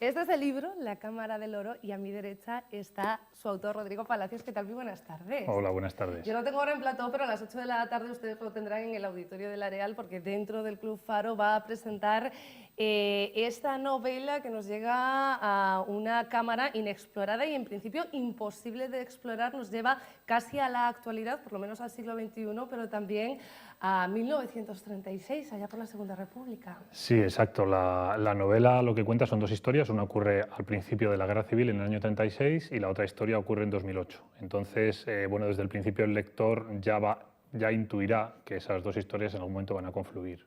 Este es el libro, La Cámara del Oro, y a mi derecha está su autor, Rodrigo Palacios. ¿Qué tal? Muy buenas tardes. Hola, buenas tardes. Yo no tengo hora en plató, pero a las 8 de la tarde ustedes lo tendrán en el auditorio del Areal, porque dentro del Club Faro va a presentar esta novela que nos llega a una cámara inexplorada y en principio imposible de explorar. Nos lleva casi a la actualidad, por lo menos al siglo XXI, pero también a 1936, allá por la Segunda República. Sí, exacto. La novela lo que cuenta son dos historias. Una ocurre al principio de la Guerra Civil en el año 36 y la otra historia ocurre en 2008. Entonces, bueno, desde el principio el lector ya intuirá que esas dos historias en algún momento van a confluir.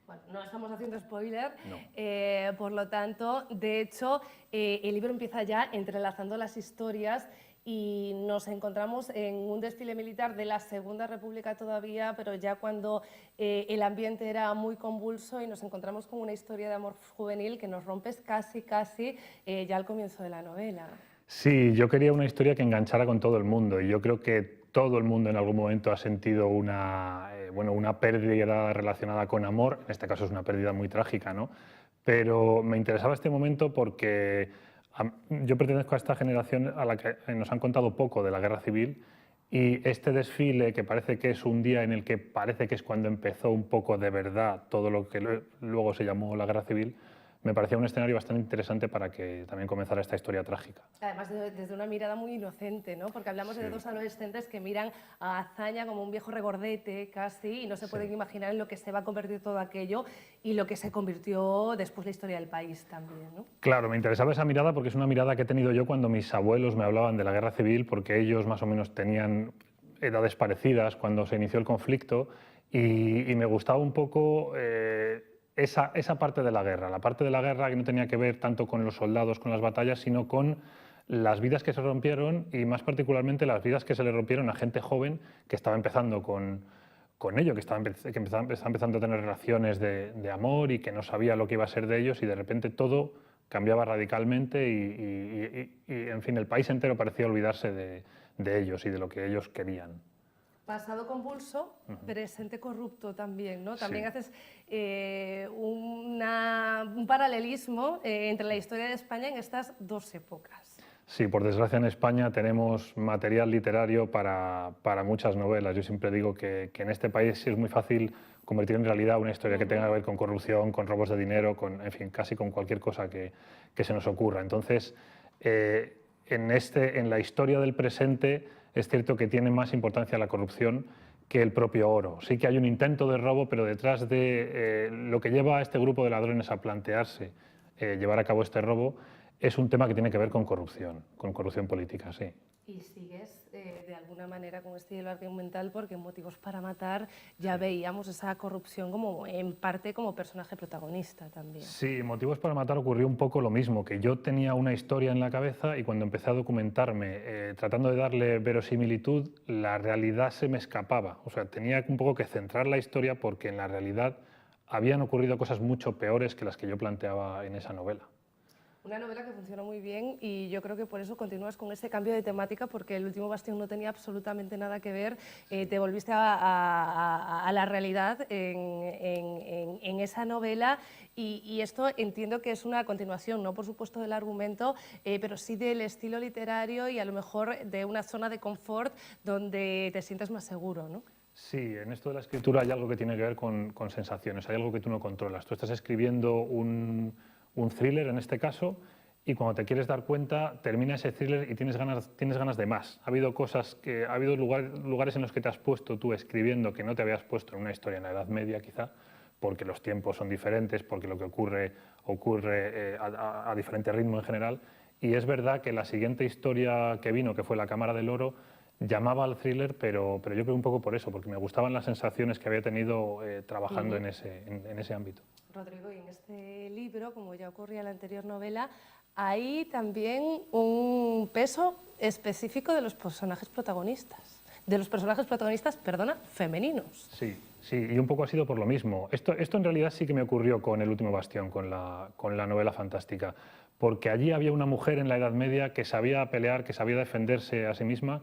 Bueno, no estamos haciendo spoiler, No. por lo tanto, de hecho, el libro empieza ya entrelazando las historias y nos encontramos en un desfile militar de la Segunda República todavía, pero ya cuando el ambiente era muy convulso, y nos encontramos con una historia de amor juvenil que nos rompes casi ya al comienzo de la novela. Sí, yo quería una historia que enganchara con todo el mundo y yo creo que todo el mundo en algún momento ha sentido bueno, una pérdida relacionada con amor. En este caso es una pérdida muy trágica, ¿no? Pero me interesaba este momento porque yo pertenezco a esta generación a la que nos han contado poco de la Guerra Civil, y este desfile, que parece que es un día en el que parece que es cuando empezó un poco de verdad todo lo que luego se llamó la Guerra Civil, me parecía un escenario bastante interesante para que también comenzara esta historia trágica. Además, desde una mirada muy inocente, ¿no? Porque hablamos de dos adolescentes que miran a Azaña como un viejo regordete casi, y no se pueden imaginar en lo que se va a convertir todo aquello y lo que se convirtió después la historia del país también, ¿no? Claro, me interesaba esa mirada porque es una mirada que he tenido yo cuando mis abuelos me hablaban de la Guerra Civil, porque ellos más o menos tenían edades parecidas cuando se inició el conflicto, y me gustaba un poco esa parte de la guerra, la parte de la guerra que no tenía que ver tanto con los soldados, con las batallas, sino con las vidas que se rompieron, y más particularmente las vidas que se le rompieron a gente joven que estaba empezando con ello, que estaba empezando a tener relaciones de amor y que no sabía lo que iba a ser de ellos, y de repente todo cambiaba radicalmente y en fin, el país entero parecía olvidarse de ellos y de lo que ellos querían. Pasado convulso, presente corrupto también, ¿no? También haces un paralelismo entre la historia de España en estas dos épocas. Sí, por desgracia en España tenemos material literario para muchas novelas. Yo siempre digo que en este país es muy fácil convertir en realidad una historia que tenga que ver con corrupción, con robos de dinero, en fin, casi con cualquier cosa que se nos ocurra. Entonces, en la historia del presente es cierto que tiene más importancia la corrupción que el propio oro. Sí que hay un intento de robo, pero detrás de lo que lleva a este grupo de ladrones a plantearse llevar a cabo este robo es un tema que tiene que ver con corrupción política, sí. Y sigues de alguna manera con este hilo argumental porque en Motivos para matar ya veíamos esa corrupción como en parte como personaje protagonista también. Sí, Motivos para matar ocurrió un poco lo mismo, que yo tenía una historia en la cabeza y cuando empecé a documentarme tratando de darle verosimilitud, la realidad se me escapaba. O sea, tenía un poco que centrar la historia porque en la realidad habían ocurrido cosas mucho peores que las que yo planteaba en esa novela. Una novela que funciona muy bien y yo creo que por eso continúas con ese cambio de temática, porque El último bastión no tenía absolutamente nada que ver, te volviste a la realidad en esa novela y esto entiendo que es una continuación, no por supuesto del argumento, pero sí del estilo literario y a lo mejor de una zona de confort donde te sientes más seguro, ¿no? Sí, en esto de la escritura hay algo que tiene que ver con sensaciones, hay algo que tú no controlas. Tú estás escribiendo un thriller en este caso, y cuando te quieres dar cuenta termina ese thriller y tienes ganas de más. Ha habido lugares en los que te has puesto tú escribiendo que no te habías puesto en una historia en la Edad Media quizá, porque los tiempos son diferentes, porque lo que ocurre a diferente ritmo en general, y es verdad que la siguiente historia que vino, que fue La Cámara del Oro, llamaba al thriller, pero yo creo un poco por eso, porque me gustaban las sensaciones que había tenido trabajando en ese ámbito. Rodrigo, y en este libro, como ya ocurría en la anterior novela, hay también un peso específico de los personajes protagonistas. Femeninos. Sí, y un poco ha sido por lo mismo. Esto en realidad sí que me ocurrió con El último bastión, con la novela fantástica, porque allí había una mujer en la Edad Media que sabía pelear, que sabía defenderse a sí misma,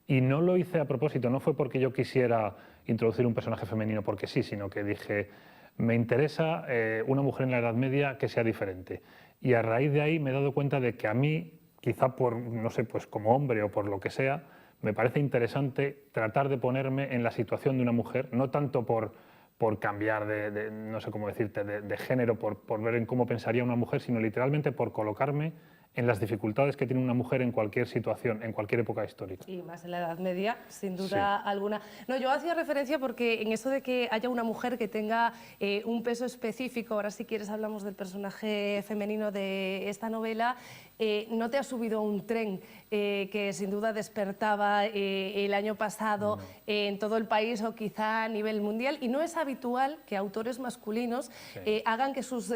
y no lo hice a propósito, no fue porque yo quisiera introducir un personaje femenino porque sí, sino que dije, me interesa una mujer en la Edad Media que sea diferente. Y a raíz de ahí me he dado cuenta de que a mí, quizá por, no sé, pues como hombre o por lo que sea, me parece interesante tratar de ponerme en la situación de una mujer, no tanto por cambiar no sé cómo decirte, de género, por ver en cómo pensaría una mujer, sino literalmente por colocarme en las dificultades que tiene una mujer en cualquier situación, en cualquier época histórica. Y más en la Edad Media, sin duda alguna. No, yo hacía referencia porque en eso de que haya una mujer que tenga un peso específico, ahora si quieres hablamos del personaje femenino de esta novela, no te ha subido un tren que sin duda despertaba el año pasado en todo el país o quizá a nivel mundial, y no es habitual que autores masculinos hagan que sus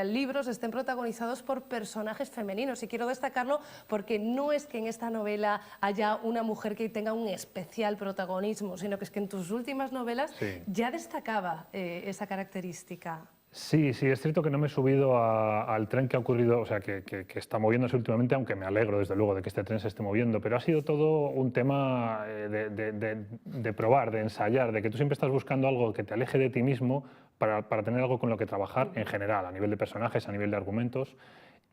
libros estén protagonizados por personajes femeninos. Y quiero destacarlo porque no es que en esta novela haya una mujer que tenga un especial protagonismo, sino que es que en tus últimas novelas ya destacaba esa característica. Sí, es cierto que no me he subido al tren que ha ocurrido, o sea, que está moviéndose últimamente, aunque me alegro desde luego de que este tren se esté moviendo, pero ha sido todo un tema de probar, de ensayar, de que tú siempre estás buscando algo que te aleje de ti mismo para tener algo con lo que trabajar en general, a nivel de personajes, a nivel de argumentos.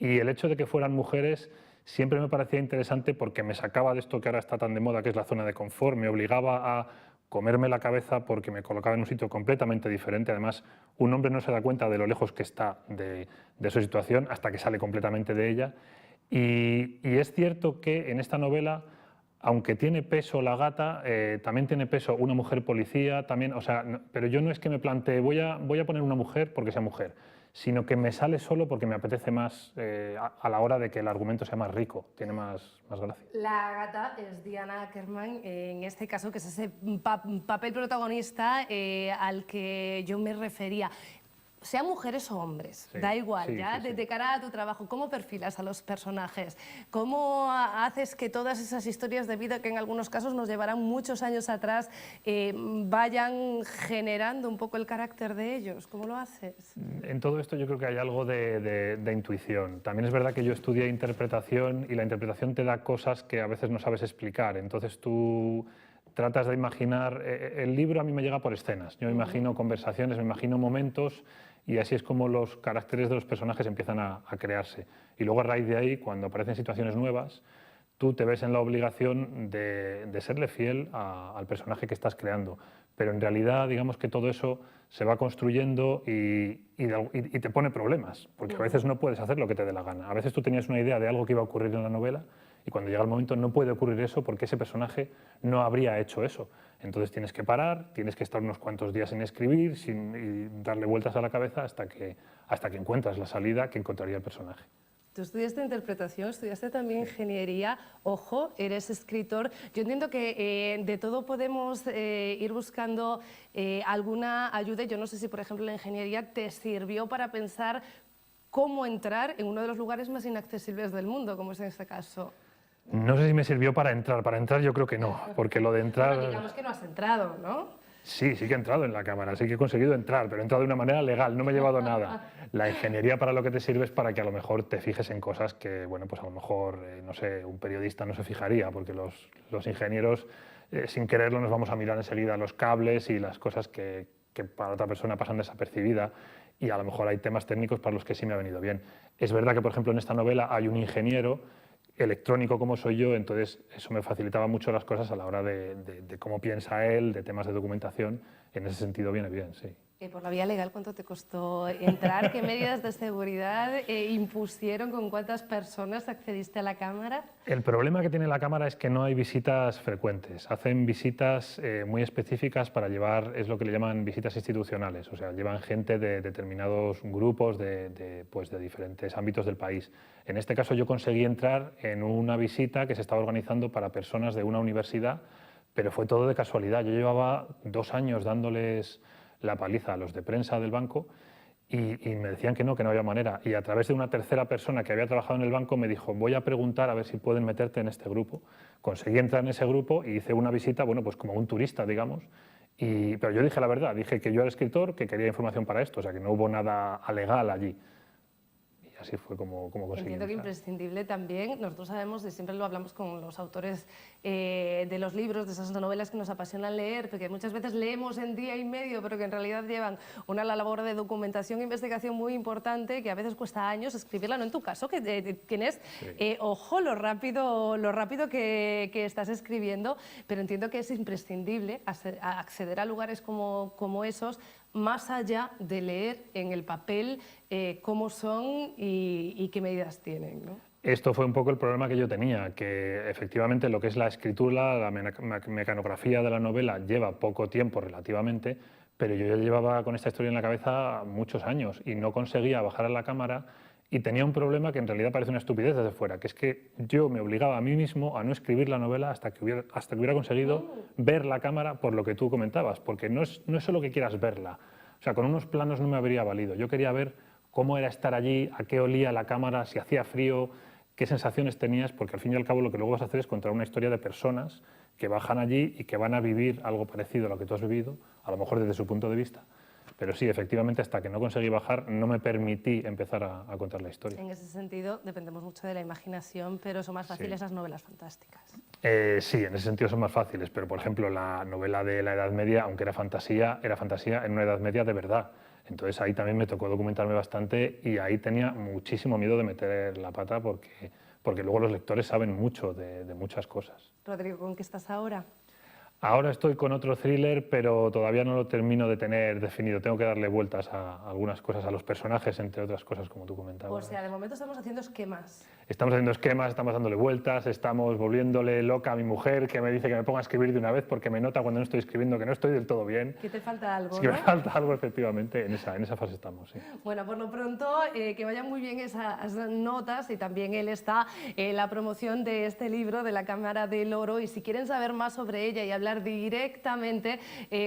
Y el hecho de que fueran mujeres siempre me parecía interesante porque me sacaba de esto que ahora está tan de moda, que es la zona de confort, me obligaba a comerme la cabeza porque me colocaba en un sitio completamente diferente. Además, un hombre no se da cuenta de lo lejos que está de su situación hasta que sale completamente de ella. Y es cierto que en esta novela, aunque tiene peso la gata, también tiene peso una mujer policía, también, o sea, pero yo no es que me plantee voy a poner una mujer porque sea mujer, sino que me sale solo porque me apetece más a la hora de que el argumento sea más rico, tiene más gracia. La gata es Diana Ackerman, en este caso, que es ese papel protagonista al que yo me refería. Sean mujeres o hombres, da igual, de cara a tu trabajo, ¿cómo perfilas a los personajes? ¿Cómo haces que todas esas historias de vida, que en algunos casos nos llevarán muchos años atrás, vayan generando un poco el carácter de ellos? ¿Cómo lo haces? En todo esto yo creo que hay algo de intuición. También es verdad que yo estudié interpretación y la interpretación te da cosas que a veces no sabes explicar. Entonces tú tratas de imaginar... El libro a mí me llega por escenas. Yo me imagino conversaciones, me imagino momentos, y así es como los caracteres de los personajes empiezan a crearse. Y luego a raíz de ahí, cuando aparecen situaciones nuevas, tú te ves en la obligación de serle fiel al personaje que estás creando. Pero en realidad, digamos que todo eso se va construyendo y te pone problemas, porque a veces no puedes hacer lo que te dé la gana. A veces tú tenías una idea de algo que iba a ocurrir en la novela y cuando llega el momento no puede ocurrir eso porque ese personaje no habría hecho eso. Entonces tienes que parar, tienes que estar unos cuantos días sin escribir y darle vueltas a la cabeza hasta que encuentras la salida que encontraría el personaje. Tú estudiaste interpretación, estudiaste también ingeniería, ojo, eres escritor. Yo entiendo que de todo podemos ir buscando alguna ayuda. Yo no sé si, por ejemplo, la ingeniería te sirvió para pensar cómo entrar en uno de los lugares más inaccesibles del mundo, como es en este caso. No sé si me sirvió para entrar yo creo que no, porque lo de entrar... Bueno, digamos que no has entrado, ¿no? Sí que he entrado en la cámara, sí que he conseguido entrar, pero he entrado de una manera legal, no me he llevado nada. La ingeniería para lo que te sirve es para que a lo mejor te fijes en cosas que, bueno, pues a lo mejor, no sé, un periodista no se fijaría, porque los ingenieros, sin quererlo, nos vamos a mirar enseguida los cables y las cosas que para otra persona pasan desapercibidas, y a lo mejor hay temas técnicos para los que sí me ha venido bien. Es verdad que, por ejemplo, en esta novela hay un ingeniero electrónico como soy yo, entonces eso me facilitaba mucho las cosas a la hora de cómo piensa él, de temas de documentación. En ese sentido viene bien, sí. Por la vía legal, ¿cuánto te costó entrar? ¿Qué medidas de seguridad impusieron? ¿Con cuántas personas accediste a la cámara? El problema que tiene la cámara es que no hay visitas frecuentes. Hacen visitas muy específicas para llevar, es lo que le llaman visitas institucionales, o sea, llevan gente de determinados grupos de diferentes ámbitos del país. En este caso yo conseguí entrar en una visita que se estaba organizando para personas de una universidad, pero fue todo de casualidad. Yo llevaba 2 años dándoles la paliza a los de prensa del banco y me decían que no había manera. Y a través de una tercera persona que había trabajado en el banco me dijo, voy a preguntar a ver si pueden meterte en este grupo. Conseguí entrar en ese grupo y hice una visita, bueno, pues como un turista, digamos. Pero yo dije la verdad, dije que yo era escritor, que quería información para esto, o sea que no hubo nada alegal allí. así fue como conseguí Entiendo que entrar. imprescindible también, nosotros sabemos, y siempre lo hablamos con los autores de los libros, de esas novelas que nos apasionan leer, porque muchas veces leemos en día y medio, pero que en realidad llevan una labor de documentación e investigación muy importante, que a veces cuesta años escribirla, no en tu caso, que tienes, ojo, lo rápido que estás escribiendo, pero entiendo que es imprescindible acceder a lugares como esos, más allá de leer en el papel cómo son y qué medidas tienen, ¿no? Esto fue un poco el problema que yo tenía, que efectivamente lo que es la escritura, la mecanografía de la novela lleva poco tiempo relativamente, pero yo ya llevaba con esta historia en la cabeza muchos años y no conseguía bajar a la cámara y tenía un problema que en realidad parece una estupidez desde fuera, que es que yo me obligaba a mí mismo a no escribir la novela hasta que hubiera conseguido ver la cámara por lo que tú comentabas, porque no es solo que quieras verla, o sea, con unos planos no me habría valido, yo quería ver cómo era estar allí, a qué olía la cámara, si hacía frío, qué sensaciones tenías, porque al fin y al cabo lo que luego vas a hacer es contar una historia de personas que bajan allí y que van a vivir algo parecido a lo que tú has vivido, a lo mejor desde su punto de vista. Pero sí, efectivamente, hasta que no conseguí bajar, no me permití empezar a contar la historia. En ese sentido, dependemos mucho de la imaginación, pero son más fáciles las novelas fantásticas. Sí, en ese sentido son más fáciles, pero por ejemplo la novela de la Edad Media, aunque era fantasía en una Edad Media de verdad. Entonces ahí también me tocó documentarme bastante y ahí tenía muchísimo miedo de meter la pata porque luego los lectores saben mucho de muchas cosas. Rodrigo, ¿con qué estás ahora? Ahora estoy con otro thriller, pero todavía no lo termino de tener definido. Tengo que darle vueltas a algunas cosas, a los personajes, entre otras cosas, como tú comentabas. O sea, de momento estamos haciendo esquemas. Estamos haciendo esquemas, estamos dándole vueltas, estamos volviéndole loca a mi mujer, que me dice que me ponga a escribir de una vez porque me nota cuando no estoy escribiendo que no estoy del todo bien. Que te falta algo, Sí, que ¿no? me falta algo, efectivamente. En esa fase estamos, sí. Bueno, por lo pronto, que vayan muy bien esas notas y también él está en la promoción de este libro de la Cámara del Oro y si quieren saber más sobre ella y hablar directamente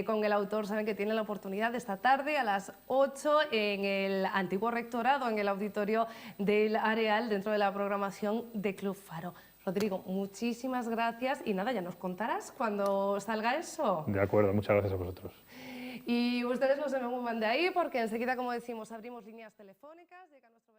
con el autor, saben que tienen la oportunidad esta tarde a las 8 en el antiguo rectorado, en el auditorio del Areal, dentro de la programación de Club Faro. Rodrigo, muchísimas gracias y nada, ya nos contarás cuando salga eso. De acuerdo, muchas gracias a vosotros. Y ustedes no se me muevan de ahí porque enseguida, como decimos, abrimos líneas telefónicas. Llega nuestro